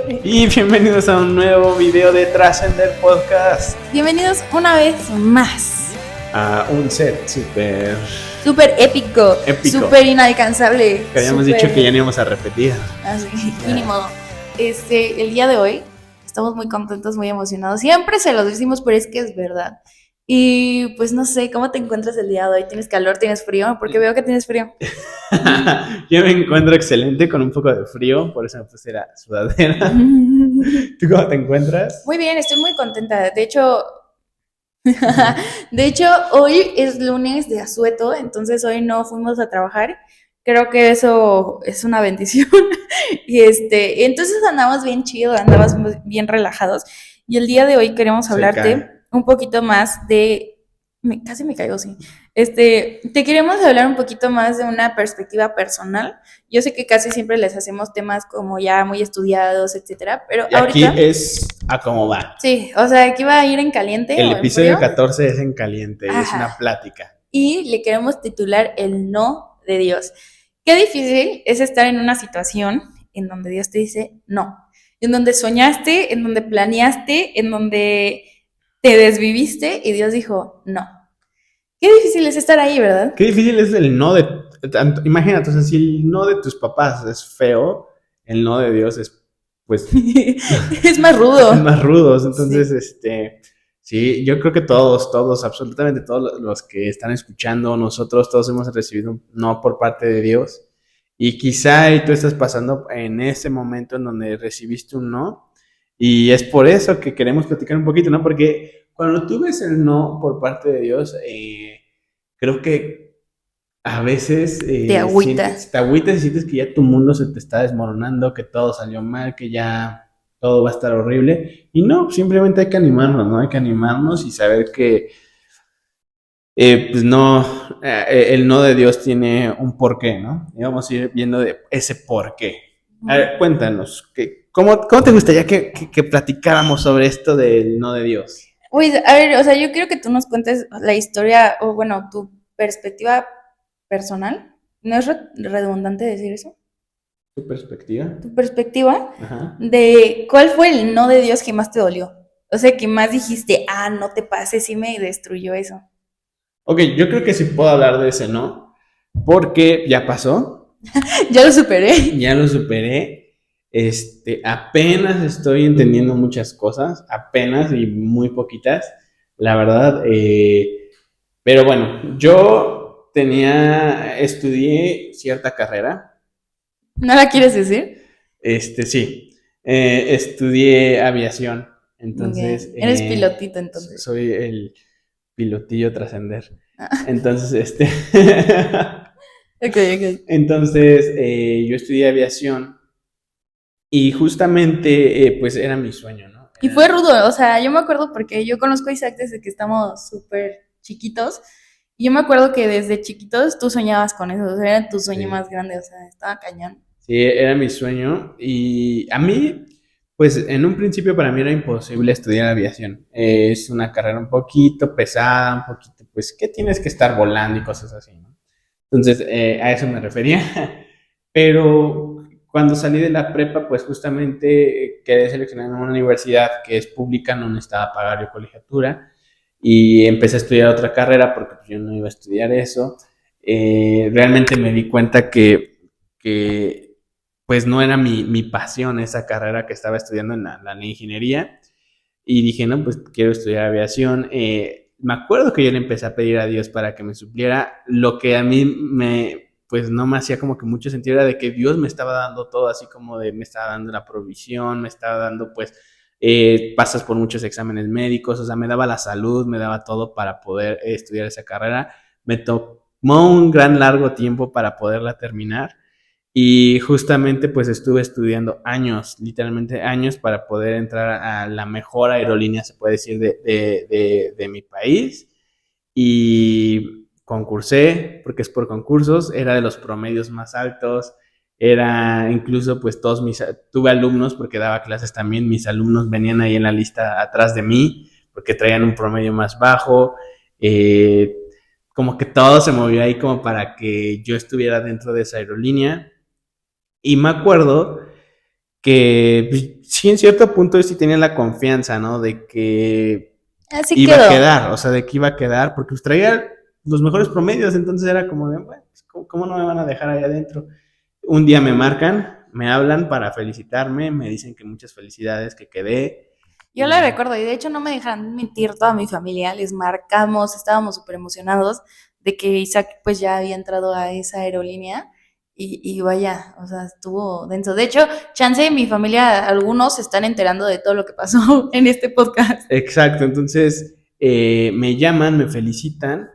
Y bienvenidos a un nuevo video de Trascender Podcast. Bienvenidos una vez más A un set súper épico, súper inalcanzable. Que habíamos dicho que ya no íbamos a repetir. Así, mínimo. El día de hoy estamos muy contentos, muy emocionados. Siempre se los decimos, pero es que es verdad. Y pues no sé, ¿cómo te encuentras el día de hoy? ¿Tienes calor? ¿Tienes frío? Porque veo que tienes frío. Yo me encuentro excelente con un poco de frío, por eso me puse la sudadera. ¿Tú cómo te encuentras? Muy bien, estoy muy contenta. De hecho, hoy es lunes de asueto, entonces hoy no fuimos a trabajar. Creo que eso es una bendición. Y entonces andamos bien chido, andamos bien relajados. Y el día de hoy queremos hablarte un poquito más de. Casi me caigo, sí. Te queremos hablar un poquito más de una perspectiva personal. Yo sé que casi siempre les hacemos temas como ya muy estudiados, etcétera, pero y ahorita. Aquí es a cómo va. Sí, o sea, aquí va a ir en caliente. El o en episodio frío. 14 es en caliente, Ajá. es una plática. Y le queremos titular el no de Dios. Qué difícil es estar en una situación en donde Dios te dice no, en donde soñaste, en donde planeaste, en donde te desviviste y Dios dijo no. Qué difícil es estar ahí, ¿verdad? Qué difícil es el no de... Imagínate, o sea, si el no de tus papás es feo, el no de Dios es, pues... es más rudo. Es más rudo, entonces, sí. Sí, yo creo que todos, absolutamente todos los que están escuchando, nosotros todos hemos recibido un no por parte de Dios. Y quizá tú estás pasando en ese momento en donde recibiste un no. Y es por eso que queremos platicar un poquito, ¿no? Porque cuando tú ves el no por parte de Dios, creo que a veces te agüitas. Te agüitas y sientes que ya tu mundo se te está desmoronando, que todo salió mal, que ya todo va a estar horrible. Y no, simplemente hay que animarnos, ¿no? Hay que animarnos y saber que pues no, el no de Dios tiene un porqué, ¿no? Y vamos a ir viendo de ese porqué. A ver, cuéntanos, ¿cómo te gustaría que platicáramos sobre esto del no de Dios? Uy, a ver, o sea, yo quiero que tú nos cuentes la historia, o bueno, tu perspectiva personal. ¿No es redundante decir eso? ¿Tu perspectiva? Tu perspectiva. Ajá. De cuál fue el no de Dios que más te dolió. O sea, que más dijiste, no te pases, sí me destruyó eso. Ok, yo creo que sí puedo hablar de ese no, porque ya pasó. Ya lo superé. Ya lo superé. Apenas estoy entendiendo muchas cosas, apenas y muy poquitas, la verdad. Pero bueno, yo estudié cierta carrera. ¿No la quieres decir? Sí, estudié aviación, entonces... Okay. Eres pilotito, entonces. Soy el pilotillo trascender. Entonces, Ok. Entonces, yo estudié aviación y justamente, pues era mi sueño, ¿no? Y fue rudo, o sea, yo me acuerdo porque yo conozco a Isaac desde que estamos súper chiquitos. Y yo me acuerdo que desde chiquitos tú soñabas con eso, o sea, era tu sueño más grande, o sea, estaba cañón. Sí, era mi sueño y a mí, pues en un principio para mí era imposible estudiar aviación. Es una carrera un poquito pesada, un poquito, pues que tienes que estar volando y cosas así, ¿no? Entonces, a eso me refería. Pero cuando salí de la prepa, pues justamente quedé seleccionado en una universidad que es pública, no necesitaba pagar yo colegiatura y empecé a estudiar otra carrera porque pues, yo no iba a estudiar eso. Realmente me di cuenta que pues no era mi pasión esa carrera que estaba estudiando en la ingeniería y dije, no, pues quiero estudiar aviación. Me acuerdo que yo le empecé a pedir a Dios para que me supliera lo que a mí pues no me hacía como que mucho sentido, era de que Dios me estaba dando todo, así como de me estaba dando la provisión, me estaba dando pues, pasas por muchos exámenes médicos, o sea, me daba la salud, me daba todo para poder estudiar esa carrera. Me tomó un gran largo tiempo para poderla terminar. Y justamente pues estuve estudiando años, literalmente años, para poder entrar a la mejor aerolínea, se puede decir, de mi país. Y concursé, porque es por concursos, era de los promedios más altos, era incluso pues tuve alumnos, porque daba clases también, mis alumnos venían ahí en la lista atrás de mí, porque traían un promedio más bajo. Como que todo se movió ahí como para que yo estuviera dentro de esa aerolínea. Y me acuerdo que sí, en cierto punto sí tenía la confianza, ¿no? De que Así iba a quedó. quedar, o sea, de que iba a quedar, porque pues traía los mejores promedios, entonces era como de, bueno, pues, ¿cómo no me van a dejar ahí adentro? Un día me marcan, me hablan para felicitarme, me dicen que muchas felicidades, que quedé, Yo la y recuerdo y de hecho no me dejaron mentir toda mi familia, les marcamos, estábamos súper emocionados de que Isaac pues ya había entrado a esa aerolínea y vaya, o sea, estuvo denso. De hecho, chance de mi familia, algunos se están enterando de todo lo que pasó en este podcast. exacto, entonces me llaman, me felicitan,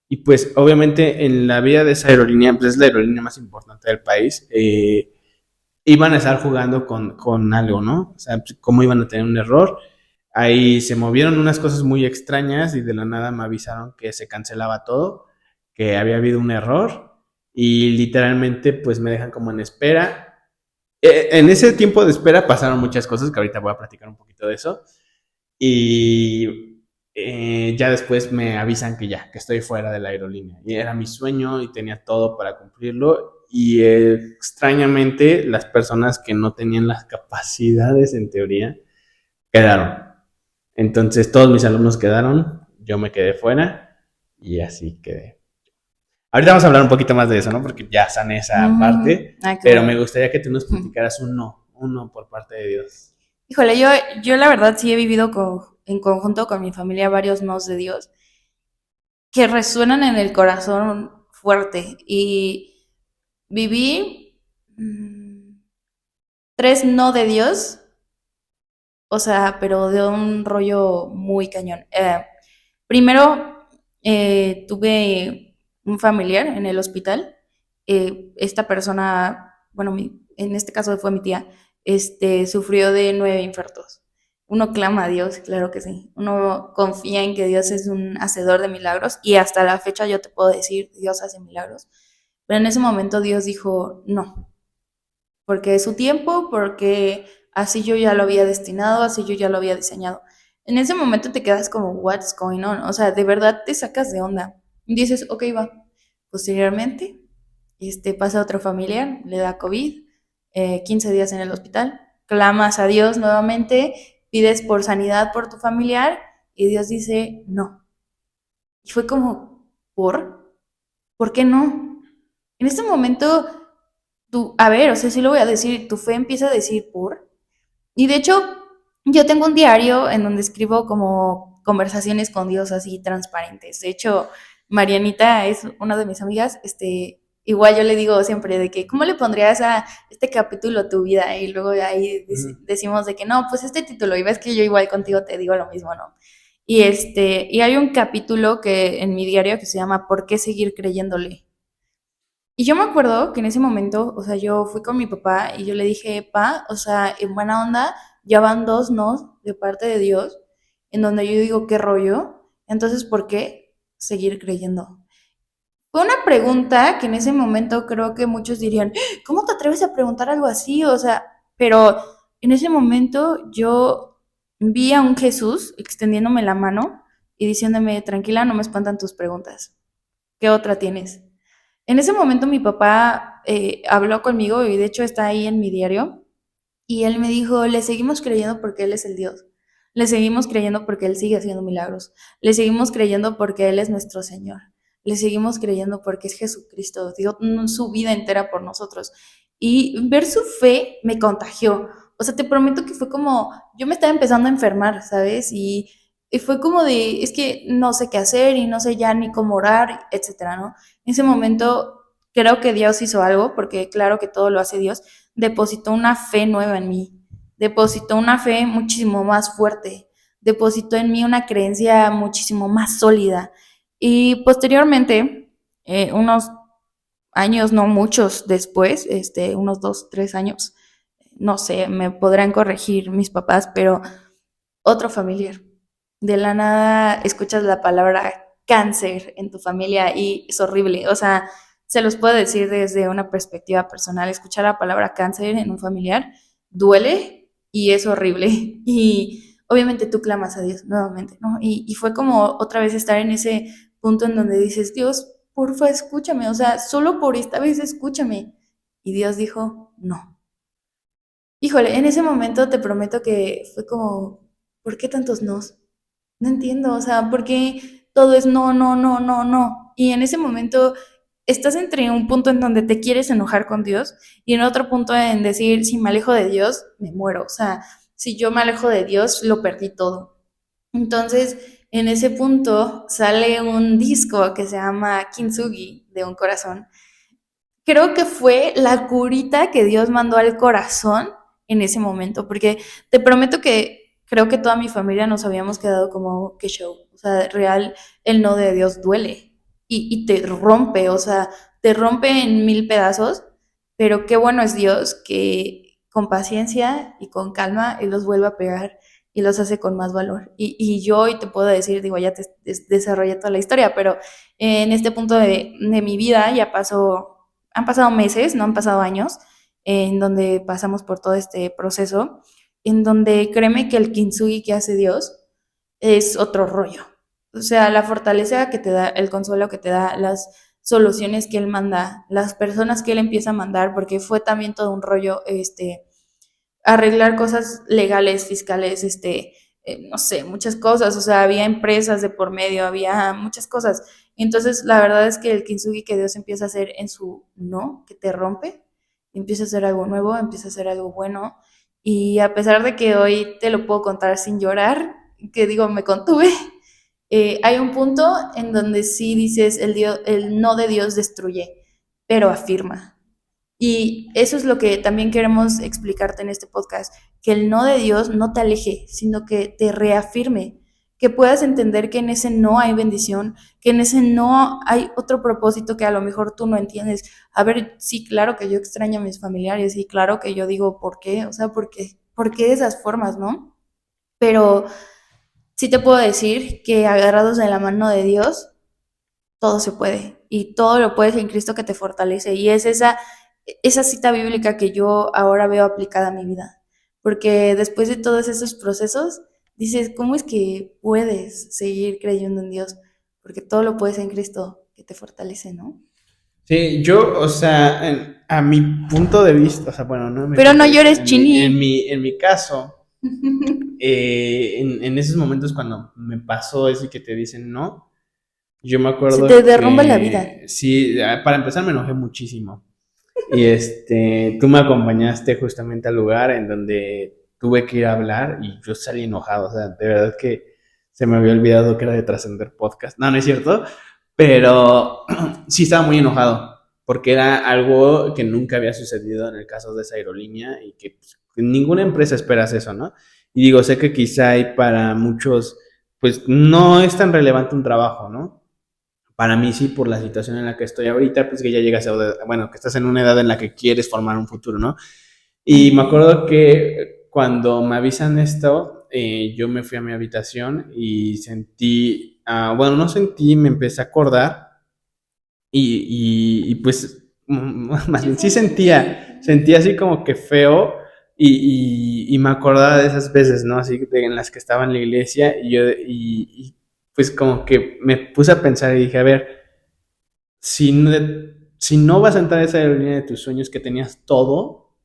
y pues obviamente en la vida de esa aerolínea, pues es la aerolínea más importante del país, iban a estar jugando con algo, ¿no? O sea, pues, cómo iban a tener un error. Ahí se movieron unas cosas muy extrañas y de la nada me avisaron que se cancelaba todo, que había habido un error y literalmente pues me dejan como en espera. En ese tiempo de espera pasaron muchas cosas que ahorita voy a platicar un poquito de eso y ya después me avisan que ya, que estoy fuera de la aerolínea. Y era mi sueño y tenía todo para cumplirlo. Y extrañamente las personas que no tenían las capacidades en teoría quedaron. Entonces todos mis alumnos quedaron, yo me quedé fuera y así quedé. Ahorita vamos a hablar un poquito más de eso, ¿no? Porque ya sané esa Ujú. parte, Ay, qué pero me bueno. gustaría que tú nos Ujú. platicaras un no por parte de Dios. Híjole, yo la verdad sí he vivido en conjunto con mi familia varios nos de Dios que resuenan en el corazón fuerte y viví tres no de Dios, o sea, pero de un rollo muy cañón. Primero, tuve un familiar en el hospital. Esta persona, bueno, en este caso fue mi tía, sufrió de 9 infartos. Uno clama a Dios, claro que sí. Uno confía en que Dios es un hacedor de milagros y hasta la fecha yo te puedo decir, Dios hace milagros. Pero en ese momento Dios dijo, no, porque es su tiempo, porque así yo ya lo había destinado, así yo ya lo había diseñado. En ese momento te quedas como, what's going on? O sea, de verdad te sacas de onda. Y dices, ok, va. Posteriormente, pasa otro familiar, le da COVID, 15 días en el hospital, clamas a Dios nuevamente, pides por sanidad por tu familiar y Dios dice, no. Y fue como, ¿por? ¿Por qué no? En este momento a ver, o sea, sí lo voy a decir, tu fe empieza a decir por. Y de hecho, yo tengo un diario en donde escribo como conversaciones con Dios así transparentes. De hecho, Marianita es una de mis amigas, igual yo le digo siempre de que, ¿cómo le pondrías a este capítulo a tu vida? Y luego de ahí Ujú. decimos de que no, pues este título, y ves que yo igual contigo te digo lo mismo, ¿no? Y hay un capítulo que en mi diario que se llama ¿Por qué seguir creyéndole? Y yo me acuerdo que en ese momento, o sea, yo fui con mi papá y yo le dije, pa, o sea, en buena onda, ya van dos nos de parte de Dios, en donde yo digo, ¿qué rollo? Entonces, ¿por qué seguir creyendo? Fue una pregunta que en ese momento creo que muchos dirían, ¿cómo te atreves a preguntar algo así? O sea, pero en ese momento yo vi a un Jesús extendiéndome la mano y diciéndome, tranquila, no me espantan tus preguntas. ¿Qué otra tienes? En ese momento mi papá habló conmigo y de hecho está ahí en mi diario y él me dijo, le seguimos creyendo porque Él es el Dios, le seguimos creyendo porque Él sigue haciendo milagros, le seguimos creyendo porque Él es nuestro Señor, le seguimos creyendo porque es Jesucristo, dio su vida entera por nosotros. Y ver su fe me contagió. O sea, te prometo que fue como, yo me estaba empezando a enfermar, ¿sabes? Y fue como de, es que no sé qué hacer y no sé ya ni cómo orar, etcétera, ¿no? En ese momento creo que Dios hizo algo, porque claro que todo lo hace Dios, depositó una fe nueva en mí, depositó una fe muchísimo más fuerte, depositó en mí una creencia muchísimo más sólida. Y posteriormente, unos años, no muchos después, unos 2, 3 años, no sé, me podrán corregir mis papás, pero otro familiar. De la nada escuchas la palabra cáncer en tu familia y es horrible. O sea, se los puedo decir desde una perspectiva personal. Escuchar la palabra cáncer en un familiar duele y es horrible. Y obviamente tú clamas a Dios nuevamente, ¿no? Y fue como otra vez estar en ese punto en donde dices, Dios, porfa, escúchame. O sea, solo por esta vez escúchame. Y Dios dijo, no. Híjole, en ese momento te prometo que fue como, ¿por qué tantos nos? No entiendo, o sea, ¿por qué todo es no, no, no, no, no? Y en ese momento estás entre un punto en donde te quieres enojar con Dios y en otro punto en decir, si me alejo de Dios, me muero. O sea, si yo me alejo de Dios, lo perdí todo. Entonces, en ese punto sale un disco que se llama Kintsugi de un corazón. Creo que fue la curita que Dios mandó al corazón en ese momento, porque te prometo que creo que toda mi familia nos habíamos quedado como, qué show. O sea, real, el no de Dios duele y te rompe, o sea, te rompe en mil pedazos, pero qué bueno es Dios que con paciencia y con calma Él los vuelve a pegar y los hace con más valor. Y yo hoy te puedo decir, digo, ya te desarrollé toda la historia, pero en este punto de mi vida ya pasó, han pasado meses, no han pasado años, en donde pasamos por todo este proceso, en donde créeme que el kintsugi que hace Dios es otro rollo. O sea, la fortaleza que te da, el consuelo que te da, las soluciones que Él manda, las personas que Él empieza a mandar, porque fue también todo un rollo, arreglar cosas legales, fiscales, no sé, muchas cosas, o sea, había empresas de por medio, había muchas cosas. Entonces, la verdad es que el kintsugi que Dios empieza a hacer en su no, que te rompe, empieza a hacer algo nuevo, empieza a hacer algo bueno. Y a pesar de que hoy te lo puedo contar sin llorar, que digo, me contuve, hay un punto en donde sí dices, el no de Dios destruye, pero afirma. Y eso es lo que también queremos explicarte en este podcast, que el no de Dios no te aleje, sino que te reafirme, que puedas entender que en ese no hay bendición, que en ese no hay otro propósito que a lo mejor tú no entiendes. A ver, sí, claro que yo extraño a mis familiares y claro que yo digo, ¿por qué? O sea, por qué de esas formas, no? Pero sí te puedo decir que agarrados de la mano de Dios, todo se puede y todo lo puedes en Cristo que te fortalece. Y es esa cita bíblica que yo ahora veo aplicada a mi vida. Porque después de todos esos procesos, dices, ¿cómo es que puedes seguir creyendo en Dios? Porque todo lo puedes en Cristo que te fortalece, ¿no? Sí, yo, o sea, a mi punto de vista, o sea, bueno, no en mi Pero punto no de vista, llores, Chini. en mi caso, en esos momentos cuando me pasó eso y que te dicen no, yo me Se te acuerdo derrumba la vida. que sí, para empezar me enojé muchísimo. Y tú me acompañaste justamente al lugar en donde tuve que ir a hablar y yo salí enojado, o sea, de verdad que se me había olvidado que era de Trascender Podcast. No, no es cierto, pero sí estaba muy enojado porque era algo que nunca había sucedido en el caso de esa aerolínea y que pues, ninguna empresa esperas eso, ¿no? Y digo, sé que quizá hay para muchos, pues no es tan relevante un trabajo, ¿no? Para mí sí, por la situación en la que estoy ahorita, pues que ya llegas a, bueno, que estás en una edad en la que quieres formar un futuro, ¿no? Y me acuerdo que cuando me avisan esto, yo me fui a mi habitación y sentí, bueno, no sentí, me empecé a acordar y pues, más bien sí sentía así como que feo y me acordaba de esas veces, ¿no? Así en las que estaba en la iglesia y pues como que me puse a pensar y dije, a ver, si no, si no vas a entrar a esa aerolínea de tus sueños que tenías todo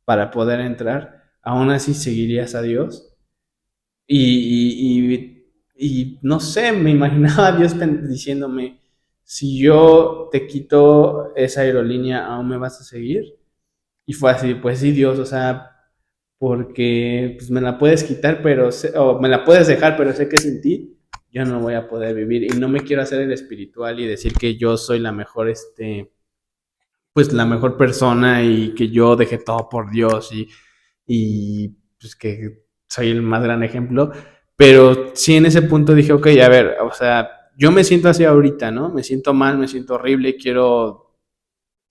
para poder entrar, aún así seguirías a Dios. Y no sé, me imaginaba a Dios diciéndome, si yo te quito esa aerolínea, ¿aún me vas a seguir? Y fue así, pues sí, Dios, o sea, porque pues me la puedes quitar, pero o me la puedes dejar, pero sé que sin ti yo no voy a poder vivir y no me quiero hacer el espiritual y decir que yo soy la mejor, pues la mejor persona y que yo dejé todo por Dios y pues que soy el más gran ejemplo, pero sí en ese punto dije, ok, a ver, o sea, yo me siento así ahorita, ¿no? Me siento mal, me siento horrible,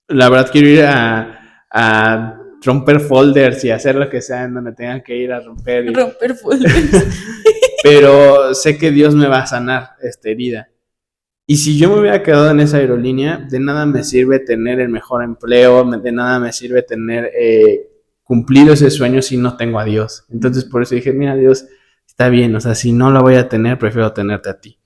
la verdad quiero ir a romper folders y hacer lo que sea en donde tenga que ir a romper. Romper folders. Pero sé que Dios me va a sanar esta herida. Y si yo me hubiera quedado en esa aerolínea, de nada me sirve tener el mejor empleo, de nada me sirve tener cumplido ese sueño si no tengo a Dios. Entonces por eso dije, mira Dios, está bien, o sea, si no lo voy a tener, prefiero tenerte a ti.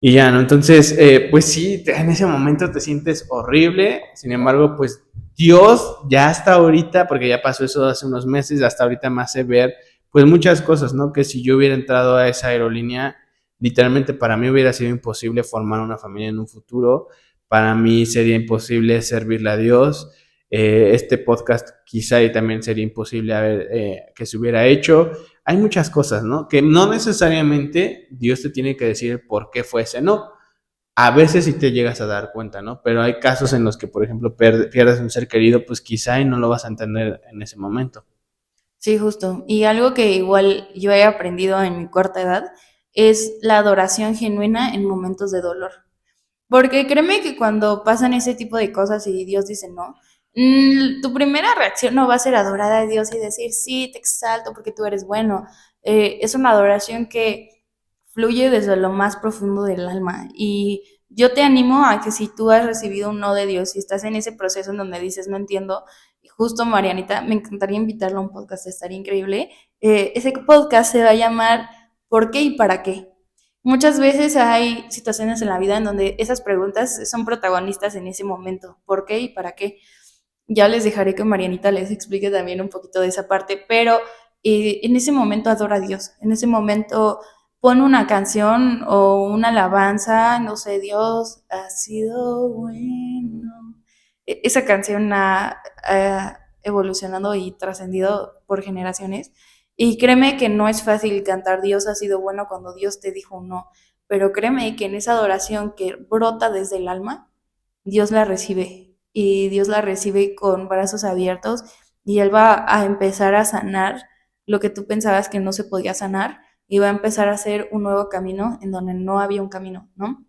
Y ya, ¿no? Entonces, pues sí, en ese momento te sientes horrible, sin embargo, pues Dios ya hasta ahorita, porque ya pasó eso hace unos meses, hasta ahorita me hace ver, pues muchas cosas, ¿no? Que si yo hubiera entrado a esa aerolínea, literalmente para mí hubiera sido imposible formar una familia en un futuro, para mí sería imposible servirle a Dios, este podcast quizá y también sería imposible que se hubiera hecho. Hay muchas cosas, ¿no? Que no necesariamente Dios te tiene que decir por qué fuese, no. A veces sí te llegas a dar cuenta, ¿no? Pero hay casos en los que, por ejemplo, pierdes un ser querido, pues quizá y no lo vas a entender en ese momento. Sí, justo. Y algo que igual yo he aprendido en mi corta edad es la adoración genuina en momentos de dolor. Porque créeme que cuando pasan ese tipo de cosas y Dios dice no, tu primera reacción no va a ser adorar a Dios y decir, sí, te exalto porque tú eres bueno. Es una adoración que fluye desde lo más profundo del alma. Y yo te animo a que si tú has recibido un no de Dios y estás en ese proceso en donde dices, no entiendo, y justo Marianita, me encantaría invitarla a un podcast, estaría increíble. Ese podcast se va a llamar ¿Por qué y para qué? Muchas veces hay situaciones en la vida en donde esas preguntas son protagonistas en ese momento. ¿Por qué y para qué? Ya les dejaré que Marianita les explique también un poquito de esa parte, pero en ese momento adora a Dios, en ese momento pone una canción o una alabanza, no sé, Dios ha sido bueno. Esa canción ha evolucionado y trascendido por generaciones. Y créeme que no es fácil cantar Dios ha sido bueno cuando Dios te dijo un no, pero créeme que en esa adoración que brota desde el alma, Dios la recibe y Dios la recibe con brazos abiertos y Él va a empezar a sanar lo que tú pensabas que no se podía sanar y va a empezar a hacer un nuevo camino en donde no había un camino, ¿no?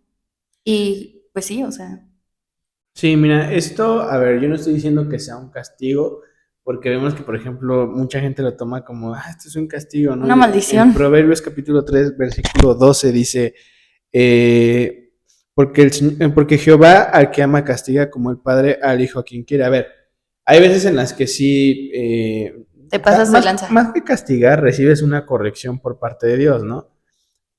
Y pues sí, o sea, Sí, mira, esto, a ver, yo no estoy diciendo que sea un castigo, porque vemos que, por ejemplo, mucha gente lo toma como, esto es un castigo, ¿no? una En maldición. Proverbios capítulo 3 versículo 12 dice, porque Jehová al que ama castiga como el padre al hijo a quien quiere. A ver, hay veces en las que sí, Te pasas de lanza. más que castigar, recibes una corrección por parte de Dios, ¿no?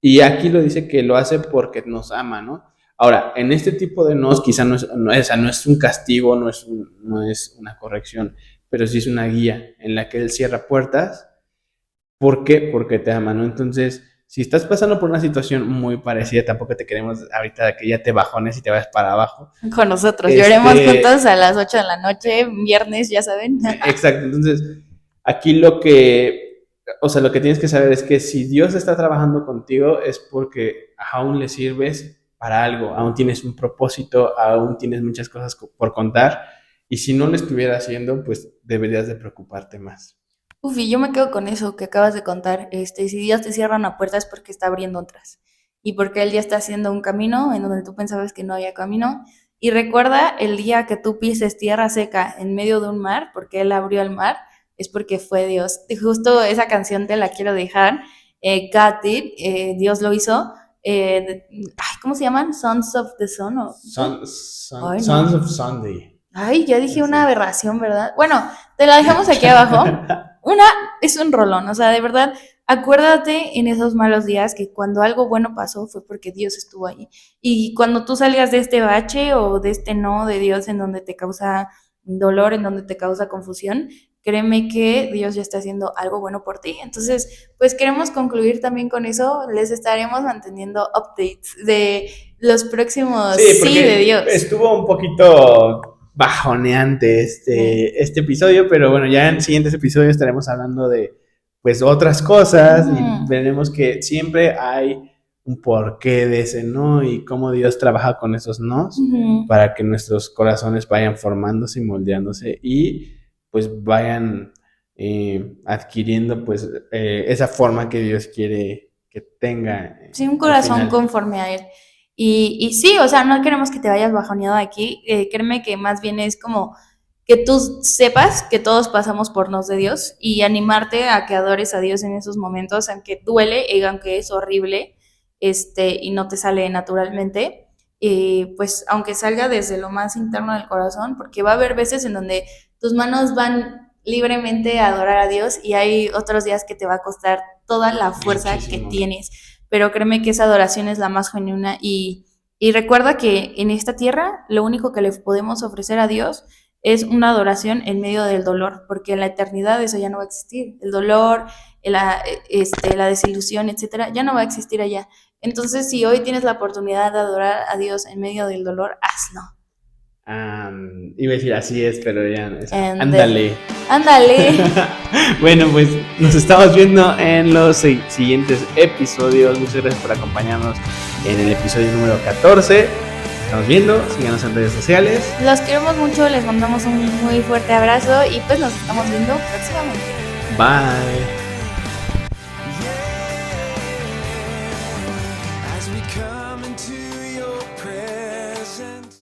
Y aquí lo dice que lo hace porque nos ama, ¿no? Ahora, en este tipo de nos, quizá no es un castigo, no es una corrección, pero sí es una guía en la que Él cierra puertas. ¿Por qué? Porque te ama, ¿no? Entonces, si estás pasando por una situación muy parecida, tampoco te queremos ahorita que ya te bajones y te vayas para abajo. Con nosotros. Lloremos juntos Este, a las 8 de la noche, viernes, ya saben. exacto, entonces, aquí o sea, lo que tienes que saber es que si Dios está trabajando contigo es porque aún le sirves para algo, aún tienes un propósito, aún tienes muchas cosas por contar, y si no lo estuviera haciendo, pues deberías de preocuparte más. Uf, y yo me quedo con eso que acabas de contar. Si Dios te cierra una puerta es porque está abriendo otras. Y porque Él ya está haciendo un camino en donde tú pensabas que no había camino. Y recuerda el día que tú pises tierra seca en medio de un mar, porque Él abrió el mar, es porque fue Dios. Y justo esa canción te la quiero dejar. God did, Dios lo hizo. ¿Cómo se llaman? Sons of the Sun. ¿O qué? Ay, Sons no. of Sunday. Ay, ya dije una Sí. aberración, ¿verdad? Bueno, te la dejamos aquí abajo. Una es un rolón, o sea, de verdad, acuérdate en esos malos días que cuando algo bueno pasó fue porque Dios estuvo ahí. Y cuando tú salgas de este bache o de este no de Dios en donde te causa dolor, en donde te causa confusión, créeme que Dios ya está haciendo algo bueno por ti. Entonces, pues queremos concluir también con eso. Les estaremos manteniendo updates de los próximos Sí, sí de porque Dios. estuvo un poquito bajoneante Sí. este episodio, pero bueno, ya en siguientes episodios estaremos hablando de pues otras cosas y Ujú. veremos que siempre hay un porqué de ese no y cómo Dios trabaja con esos nos Ujú. para que nuestros corazones vayan formándose y moldeándose y pues vayan adquiriendo pues esa forma que Dios quiere que tenga Sí, un al corazón final. conforme a él. Y sí, o sea, no queremos que te vayas bajoneado aquí. Créeme que más bien es como que tú sepas que todos pasamos por nos de Dios y animarte a que adores a Dios en esos momentos, aunque duele y aunque es horrible, y no te sale naturalmente, pues aunque salga desde lo más interno del corazón, porque va a haber veces en donde tus manos van libremente a adorar a Dios y hay otros días que te va a costar toda la fuerza que Muchísimo. tienes, pero créeme que esa adoración es la más genuina y recuerda que en esta tierra lo único que le podemos ofrecer a Dios es una adoración en medio del dolor, porque en la eternidad eso ya no va a existir. El dolor, la desilusión, etcétera, ya no va a existir allá. Entonces, si hoy tienes la oportunidad de adorar a Dios en medio del dolor, hazlo. Iba a decir así es, pero ya. Ándale. Bueno, pues nos estamos viendo en los siguientes episodios. Muchas gracias por acompañarnos en el episodio número 14. Estamos viendo, síganos en redes sociales. Los queremos mucho, les mandamos un muy fuerte abrazo y pues nos estamos viendo próximamente. Bye.